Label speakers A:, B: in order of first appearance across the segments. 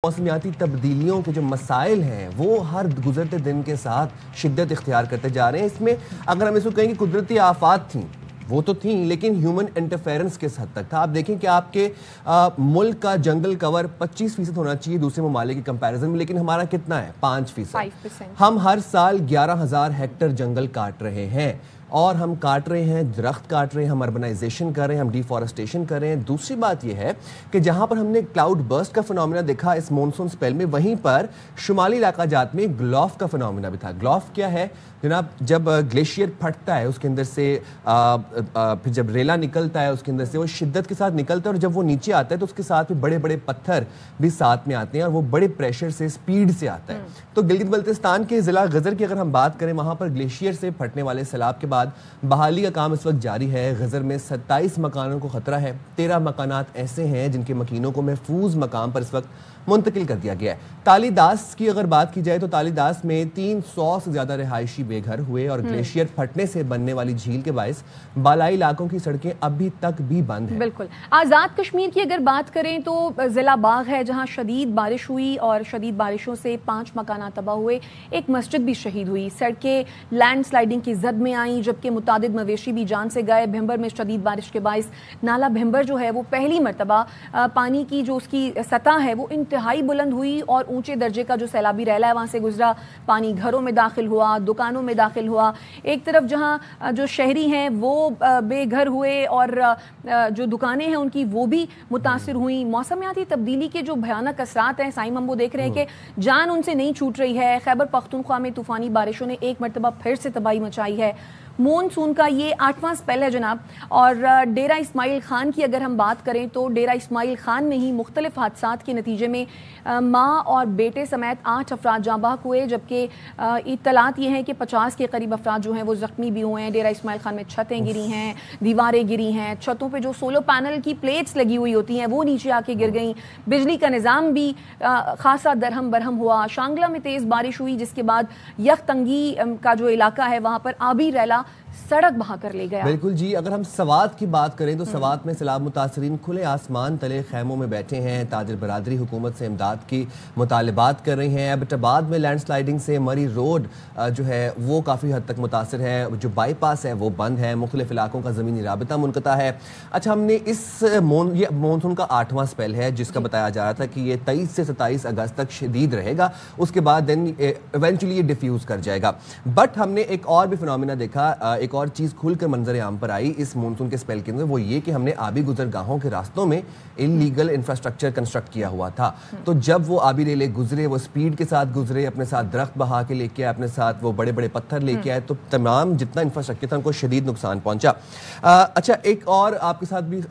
A: موسمیاتی تبدیلیوں کے جو مسائل ہیں وہ ہر گزرتے دن کے ساتھ شدت اختیار کرتے جا رہے ہیں. اس میں اگر ہم اس کو کہیں کہ قدرتی آفات تھیں وہ تو تھیں، لیکن ہیومن انٹرفیرنس کس حد تک تھا. آپ دیکھیں کہ آپ کے ملک کا جنگل کور 25% ہونا چاہیے دوسرے ممالک کے کمپیریزن میں، لیکن ہمارا کتنا ہے؟ 5%. ہم ہر سال 11,000 ہیکٹر جنگل کاٹ رہے ہیں، اور ہم کاٹ رہے ہیں، درخت کاٹ رہے ہیں، ہم اربنائزیشن کر رہے ہیں، ہم ڈیفارسٹیشن کر رہے ہیں. دوسری بات یہ ہے کہ جہاں پر ہم نے کلاؤڈ برسٹ کا فنومینا دیکھا اس مونسون سپیل میں، وہیں پر شمالی علاقہ جات میں گلوف کا فنومینا بھی تھا. گلوف کیا ہے جناب؟ جب گلیشیئر پھٹتا ہے اس کے اندر سے پھر جب ریلا نکلتا ہے اس کے اندر سے وہ شدت کے ساتھ نکلتا ہے، اور جب وہ نیچے آتا ہے تو اس کے ساتھ بھی بڑے بڑے پتھر بھی ساتھ میں آتے ہیں، اور وہ بڑے پریشر سے سپیڈ سے آتا ہے. تو گلگت بلتستان کے ضلع غزر کی اگر ہم بات کریں، وہاں پر گلیشیئر سے پھٹنے والے سیلاب کے بعد بحالی کا کام اس وقت جاری ہے. غزر میں 27 مکانوں کو خطرہ ہے. 13 مکانات ایسے ہیں جن کے مکینوں کو محفوظ مقام پر اس وقت منتقل کر دیا گیا ہے. تالی داس کی اگر بات کی جائے تو تالی داس میں 300 سے زیادہ رہائشی بے گھر ہوئے، اور گلیشیئر پھٹنے سے بننے والی جھیل کے باعث بالائی علاقوں کی سڑکیں ابھی تک بھی بند ہیں.
B: بالکل. آزاد کشمیر کی اگر بات کریں تو ضلع باغ ہے جہاں شدید بارش ہوئی، اور شدید بارشوں سے 5 مکانات تباہ ہوئے، ایک مسجد بھی شہید ہوئی. سڑکیں لینڈ سلائیڈنگ کی زد میں آئیں، جبکہ متعدد مویشی بھی جان سے گئے. بھمبر میں شدید بارش کے باعث نالا بھمبر جو ہے وہ پہلی مرتبہ پانی کی جو اس کی سطح ہے وہ انتہائی بلند ہوئی، اور اونچے درجے کا جو سیلابی ریلا ہے وہاں سے گزرا. پانی گھروں میں داخل ہوا، دکانوں میں داخل ہوا. ایک طرف جہاں جو شہری ہیں وہ بے گھر ہوئے، اور جو دکانیں ہیں ان کی وہ بھی متاثر ہوئیں. موسمیاتی تبدیلی کے جو بھیانک اثرات ہیں سائم، ہم وہ دیکھ رہے ہیں کہ جان ان سے نہیں چھوٹ رہی ہے. خیبر پختونخوا میں طوفانی بارشوں نے ایک مرتبہ پھر سے تباہی مچائی ہے. مونسون کا یہ 8واں سپیل ہے جناب. اور ڈیرہ اسماعیل خان کی اگر ہم بات کریں تو ڈیرہ اسماعیل خان میں ہی مختلف حادثات کے نتیجے میں ماں اور بیٹے سمیت 8 افراد جاں بحق ہوئے، جبکہ اطلاعات یہ ہیں کہ 50 کے قریب افراد جو ہیں وہ زخمی بھی ہوئے ہیں. ڈیرہ اسماعیل خان میں چھتیں گری ہیں، دیواریں گری ہیں، چھتوں پہ جو سولر پینل کی پلیٹس لگی ہوئی ہوتی ہیں وہ نیچے آ کے گر گئیں. بجلی کا نظام بھی خاصا درہم برہم ہوا. شانگلہ میں تیز بارش ہوئی جس کے بعد یک تنگی کا جو علاقہ ہے وہاں پر آبی ریلا سڑک بہا کر لے گیا.
A: بالکل جی. اگر ہم سوات کی بات کریں تو سوات میں سیلاب متاثرین کھلے آسمان تلے خیموں میں بیٹھے ہیں. تاجر برادری حکومت سے امداد کی مطالبات کر رہی ہیں. ایبٹ آباد میں لینڈ سلائیڈنگ سے مری روڈ جو ہے وہ کافی حد تک متاثر ہے. جو بائی پاس ہے وہ بند ہے. مختلف علاقوں کا زمینی رابطہ منقطع ہے. اچھا، ہم نے یہ مونسون کا 8واں سپیل ہے جس کا بتایا جا رہا تھا کہ یہ 23 سے 27 اگست تک شدید رہے گا، اس کے بعد ایونچولی یہ ڈیفیوز کر جائے گا. بٹ ہم نے ایک اور بھی فنومینا دیکھا، ایک اور چیز کھل کر منظر عام پر آئی اس مونسون کے سپیل کے اندر، وہ یہ کہ ہم نے آبی گزرگاہوں کے راستوں میں انلیگل انفراسٹرکچر کنسٹرکٹ کیا ہوا تھا. تو جب وہ آبی ریلے گزرے، وہ سپیڈ کے ساتھ گزرے، اپنے ساتھ درخت بہا کے لے کے آئے، اپنے ساتھ وہ بڑے بڑے پتھر لے کے آئے، تو تمام جتنا انفراسٹرکچر تھا ان کو شدید نقصان پہنچا. اچھا، ایک اور آپ کے ساتھ بھی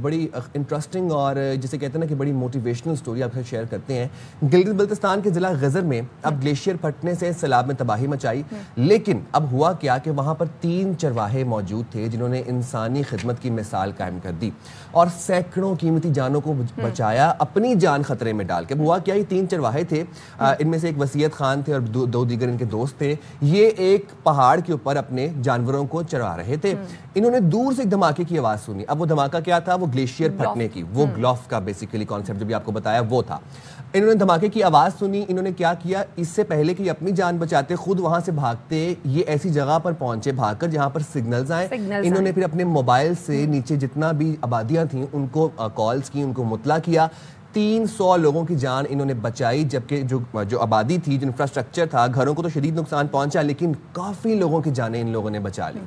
A: بڑی انٹرسٹنگ اور جسے کہتے ہیں نا کہ بڑی موٹیویشنل سٹوری آپ سے شیئر کرتے ہیں. گلگت بلتستان کے ضلع غزر میں اب گلیشیئر پھٹنے سے سیلاب میں تباہی مچائی، لیکن اب ہوا کیا کہ وہاں پر 3 چرواہے موجود تھے جنہوں نے انسانی خدمت کی مثال قائم کر دی اور سینکڑوں قیمتی جانوں کو بچایا اپنی جان خطرے میں ڈال کے. ہوا کیا، یہ 3 چرواہے تھے، ان میں سے ایک وسیعت خان تھے اور 2 دیگر ان کے دوست تھے. یہ ایک پہاڑ کے اوپر اپنے جانوروں کو چرا رہے تھے. انہوں نے دور سے ایک دھماکے کی آواز سنی. اب وہ دھماکہ کیا تھا؟ وہ گلیشیئر پھٹنے کی، وہ گلوف کا بیسیکلی کانسیپٹ جو بھی آپ کو بتایا وہ تھا. انہوں نے دھماکے کی آواز سنی. انہوں نے کیا کیا، اس سے پہلے کہ یہ اپنی جان بچاتے خود وہاں سے بھاگتے، یہ ایسی جگہ پر پہنچے بھاگ کر جہاں پر سگنلز آئیں. انہوں نے پھر اپنے موبائل سے نیچے جتنا بھی آبادیاں تھیں ان کو کالز کی، ان کو مطلع کیا. 300 لوگوں کی جان انہوں نے بچائی، جبکہ جو آبادی تھی، جو انفراسٹرکچر تھا، گھروں کو تو شدید نقصان پہنچا لیکن کافی لوگوں کی جانیں ان لوگوں نے بچا لی.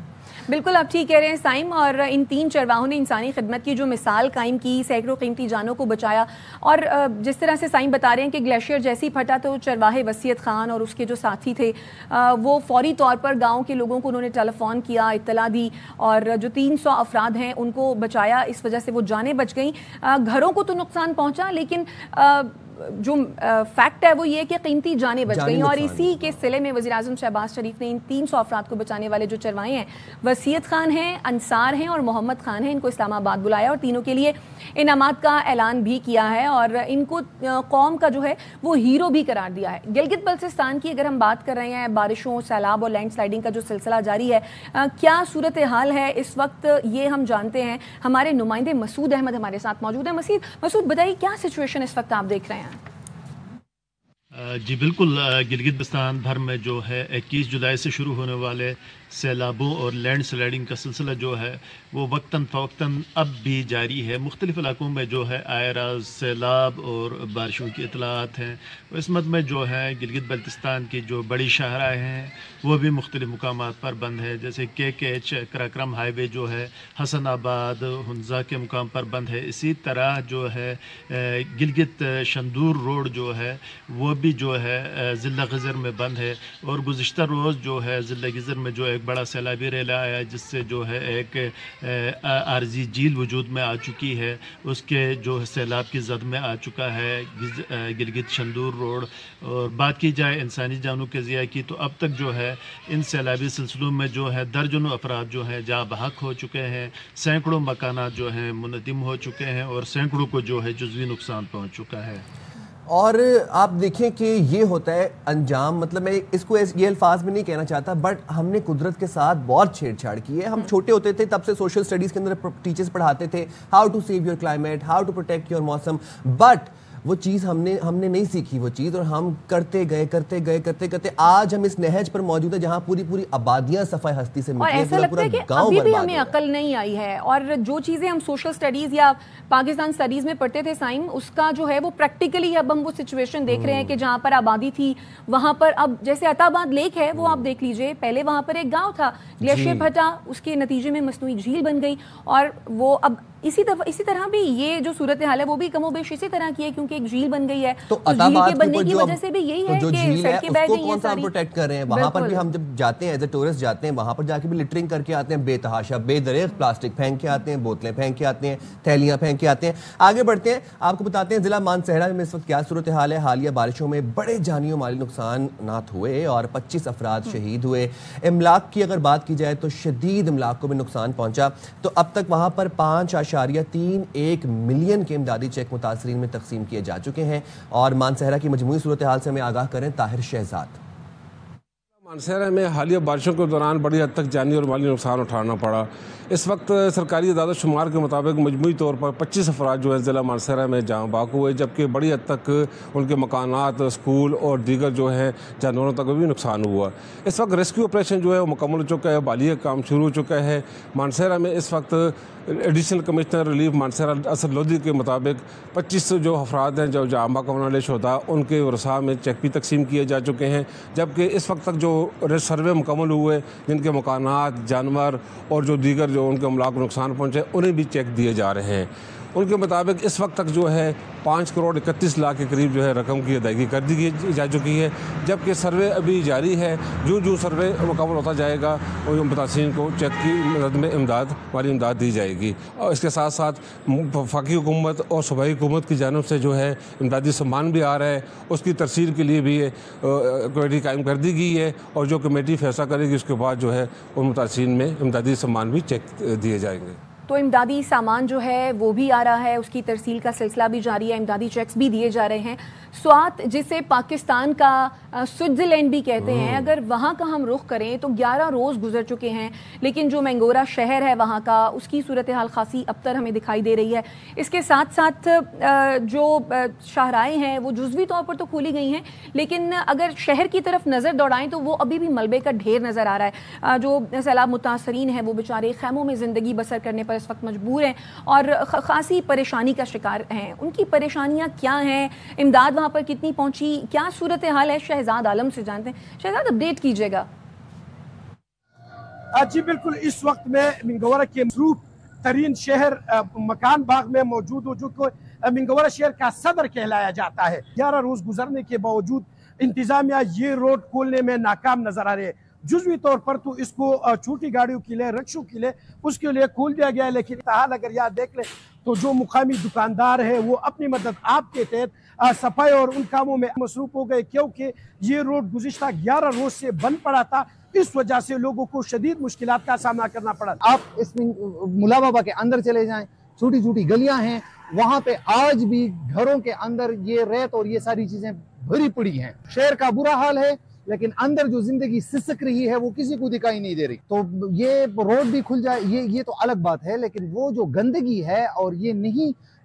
B: بالکل آپ ٹھیک کہہ رہے ہیں سائم. اور ان 3 چرواہوں نے انسانی خدمت کی جو مثال قائم کی، سینکڑوں قیمتی جانوں کو بچایا. اور جس طرح سے سائم بتا رہے ہیں کہ گلیشیئر جیسے ہی پھٹا تو چرواہے وسیعت خان اور اس کے جو ساتھی تھے وہ فوری طور پر گاؤں کے لوگوں کو انہوں نے ٹیلی فون کیا، اطلاع دی، اور جو 300 افراد ہیں ان کو بچایا. اس وجہ سے وہ جانیں بچ گئیں. گھروں کو تو نقصان پہنچا، لیکن جو فیکٹ ہے وہ یہ کہ قیمتی جانیں بچ گئیں. اور اسی کے سلے میں وزیراعظم شہباز شریف نے ان 300 افراد کو بچانے والے جو چرواہے ہیں، وسیعت خان ہیں، انصار ہیں اور محمد خان ہیں، ان کو اسلام آباد بلایا اور تینوں کے لیے انعامات کا اعلان بھی کیا ہے، اور ان کو قوم کا جو ہے وہ ہیرو بھی قرار دیا ہے. گلگت بلتستان کی اگر ہم بات کر رہے ہیں، بارشوں، سیلاب اور لینڈ سلائیڈنگ کا جو سلسلہ جاری ہے، کیا صورتحال ہے اس وقت یہ ہم جانتے ہیں. ہمارے نمائندے مسعود احمد ہمارے ساتھ موجود ہیں. مسعود بتائیے کیا سچویشن اس وقت آپ دیکھ رہے ہیں؟
C: جی بالکل، گلگت بلتستان بھر میں جو ہے 21 جولائی سے شروع ہونے والے سیلابوں اور لینڈ سلائڈنگ کا سلسلہ جو ہے وہ وقتاً فوقتاً اب بھی جاری ہے۔ مختلف علاقوں میں جو ہے آئے راز سیلاب اور بارشوں کی اطلاعات ہیں۔ اس مد میں جو ہے گلگت بلتستان کی جو بڑی شاہراہیں ہیں وہ بھی مختلف مقامات پر بند ہے، جیسے KKH کراکرم ہائی وے جو ہے حسن آباد ہنزا کے مقام پر بند ہے۔ اسی طرح جو ہے گلگت شندور روڈ جو ہے وہ بھی جو ہے ضلع غزر میں بند ہے، اور گزشتہ روز جو ہے ضلع غزر میں جو ایک بڑا سیلابی ریلا آیا جس سے جو ہے ایک عارضی جھیل وجود میں آ چکی ہے، اس کے جو سیلاب کی زد میں آ چکا ہے گلگت شندور روڈ۔ اور بات کی جائے انسانی جانوں کے ضیاع کی تو اب تک جو ہے ان سیلابی سلسلوں میں جو ہے درجنوں افراد جو ہیں جاں بحق ہو چکے ہیں، سینکڑوں مکانات جو ہیں منہدم ہو چکے ہیں، اور سینکڑوں کو جو ہے جزوی نقصان پہنچ چکا ہے۔
A: اور آپ دیکھیں کہ یہ ہوتا ہے انجام، مطلب میں اس کو یہ الفاظ میں نہیں کہنا چاہتا، بٹ ہم نے قدرت کے ساتھ بہت چھیڑ چھاڑ کی ہے۔ ہم چھوٹے ہوتے تھے تب سے سوشل سٹڈیز کے اندر ٹیچرز پڑھاتے تھے how to save your climate, how to protect your موسم، بٹ وہ چیز ہم نے نہیں سیکھی وہ چیز، اور ہم کرتے گئے آج ہم اس نہج پر موجود ہیں جہاں پوری آبادیاں صفحہ ہستی سے مٹی ہیں،
B: اور ایسا لگتا ہے کہ ابھی بھی ہمیں عقل نہیں آئی ہے، اور جو چیزیں ہم سوشل سٹڈیز یا پاکستان سٹڈیز میں پڑھتے تھے سائم، اس کا جو ہے وہ پریکٹیکلی اب ہم وہ سچویشن دیکھ رہے ہیں کہ جہاں پر آبادی تھی وہاں پر اب جیسے عطا آباد لیک ہے وہ آپ دیکھ لیجئے، پہلے وہاں پر ایک گاؤں تھا، گلیشیئر پھٹا، اس کے نتیجے میں مصنوعی جھیل بن گئی، اور وہ اب اسی طرح بھی یہ جو صورتحال ہے وہ بھی کم و بیش اسی طرح کی ہے، کیونکہ ایک جھیل بن گئی ہے، تو جھیل کے بننے کی وجہ سے بھی یہی ہے کہ سڑکیں بہ گئی ہیں ساری،
A: پروٹیکٹ کر رہے ہیں۔ وہاں پر بھی ہم جب جاتے ہیں ایز اے ٹورسٹ جاتے ہیں، وہاں پر جا کے بھی لٹرنگ کر کے آتے ہیں، بے تحاشا بے دریغ پلاسٹک پھینک کے آتے ہیں، بوتلیں پھینک کے آتے ہیں، تھیلیاں پھینک کے آتے ہیں۔ آگے بڑھتے ہیں، آپ کو بتاتے ہیں ضلع مانسہرہ میں اس وقت کیا صورتحال ہے۔ حالیہ بارشوں میں بڑے جانی و مالی نقصانات ہوئے اور 25 افراد شہید ہوئے۔ املاک کی اگر بات کی جائے تو شدید املاک کو بھی نقصان پہنچا، تو اب تک وہاں پر 5.31 ملین کے امدادی چیک متاثرین میں تقسیم کیے جا چکے ہیں۔ اور مانسہرہ کی مجموعی صورتحال سے ہمیں آگاہ کریں طاہر شہزاد۔
D: مانسہرہ میں حالیہ بارشوں کے دوران بڑی حد تک جانی اور مالی نقصان اٹھانا پڑا۔ اس وقت سرکاری اعداد و شمار کے مطابق مجموعی طور پر 25 افراد جو ہے ضلع مانسہرہ میں جاں بحق ہوئے، جبکہ بڑی حد تک ان کے مکانات، اسکول اور دیگر جو ہیں جانوروں تک بھی نقصان ہوا۔ اس وقت ریسکیو آپریشن جو ہے وہ مکمل ہو چکا ہے، بالیہ کام شروع ہو چکا ہے۔ مانسہرہ میں اس وقت additional commissioner relief Mansehra Asad Lodhi کے مطابق 25 جو افراد ہیں جو جاں بحق ہونے والے شہداء، ان کے ورثاء میں چیک بھی تقسیم کیے جا چکے ہیں، جبکہ اس وقت تک جو سروے مکمل ہوئے جن کے مکانات، جانور اور جو دیگر جو ان کے املاک کو نقصان پہنچے انہیں بھی چیک دیے جا رہے ہیں۔ ان کے مطابق اس وقت تک جو ہے 5.31 کروڑ کے قریب جو ہے رقم کی ادائیگی کر دی جا چکی ہے، جبکہ سروے ابھی جاری ہے۔ جو سروے مکمل ہوتا جائے گا وہ متاثرین کو چیک کی مدد میں مالی امداد دی جائے گی۔ اور اس کے ساتھ ساتھ وفاقی حکومت اور صوبائی حکومت کی جانب سے جو ہے امدادی سامان بھی آ رہا ہے، اس کی ترسیل کے لیے بھی کمیٹی قائم کر دی گئی ہے، اور جو کمیٹی فیصلہ کرے گی اس کے بعد جو ہے ان متاثرین میں امدادی سامان بھی چیک دیے جائیں گے۔
B: تو امدادی سامان جو ہے وہ بھی آ رہا ہے، اس کی ترسیل کا سلسلہ بھی جاری ہے، امدادی چیکس بھی دیے جا رہے ہیں۔ سوات جسے پاکستان کا سوئٹزرلینڈ بھی کہتے ہیں، اگر وہاں کا ہم رخ کریں تو 11 روز گزر چکے ہیں، لیکن جو مینگورہ شہر ہے وہاں کا، اس کی صورتحال خاصی ابتر ہمیں دکھائی دے رہی ہے۔ اس کے ساتھ ساتھ جو شاہراہیں ہیں وہ جزوی طور پر تو کھولی گئی ہیں، لیکن اگر شہر کی طرف نظر دوڑائیں تو وہ ابھی بھی ملبے کا ڈھیر نظر آ رہا ہے۔ جو سیلاب متاثرین ہیں وہ بیچارے خیموں میں زندگی بسر کرنے پر اس وقت مجبور ہیں اور خاصی پریشانی کا شکار ہیں۔ ان کی پریشانیاں کیا ہیں، امداد وہاں پر کتنی پہنچی، کیا صورتحال ہے، شہزاد عالم سے جانتے ہیں۔ شہزاد اپڈیٹ کیجئے گا۔
E: جی بالکل، اس وقت میں منگورہ کے مصروف ترین شہر مکان باغ میں موجود ہوں، جو کہ منگورہ شہر کا صدر کہلایا جاتا ہے۔ 11 روز گزرنے کے باوجود انتظامیہ یہ روڈ کھولنے میں ناکام نظر آ رہے ہیں۔ جزوی طور پر تو اس کو چھوٹی گاڑیوں کے لیے، رکشوں کے لیے، اس کے لیے کھول دیا گیا ہے، لیکن تاحال اگر یہاں دیکھ لیں تو جو مقامی دکاندار ہیں وہ اپنی مدد آپ کے تحت صفائی اور ان کاموں میں مصروف ہو گئے، کیونکہ یہ روڈ گزشتہ 11 روز سے بند پڑا تھا۔ اس وجہ سے لوگوں کو شدید مشکلات کا سامنا کرنا پڑا۔
F: آپ اس میں ملا بابا کے اندر چلے جائیں، چھوٹی چھوٹی گلیاں ہیں، وہاں پہ آج بھی گھروں کے اندر یہ ریت اور یہ ساری چیزیں بھری پڑی ہیں۔ شہر کا برا حال ہے، لیکن اندر جو زندگی سسک رہی ہے وہ کسی کو دکھائی نہیں دے رہی۔ تو یہ روڈ بھی کھل جائے یہ تو الگ بات ہے، لیکن وہ جو گندگی ہے اور یہ نہیں